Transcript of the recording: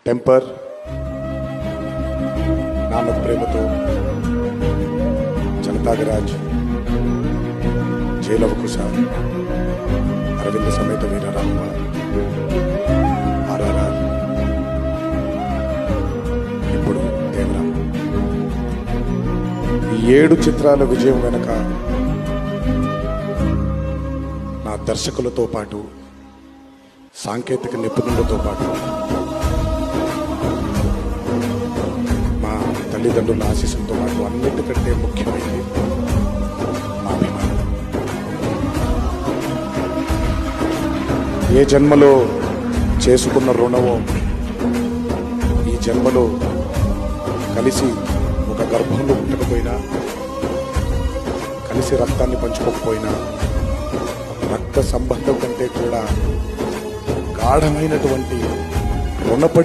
Temper, Nannaku Prematho, జనతాగరాజ్, Jai Lava Kusa, Aravinda Sametha Veeraraghava, RRR, ఇప్పుడు దేవరా. ఈ 7 చిత్రాల విజయం వెనక నా దర్శకులతో పాటు, సాంకేతిక నిపుణులతో పాటు, మా తల్లిదండ్రుల ఆశీస్సులతో పాటు అన్నిటికంటే ముఖ్యమైనది మా అభిమానం. ఏ జన్మలో చేసుకున్న రుణమో ఈ జన్మలో కలిసి ఒక గర్భంలో ఉండకపోయినా, కలిసి రక్తాన్ని పంచుకోకపోయినా, రక్త సంబంధం కంటే కూడా గాఢమైనటువంటి రుణపడి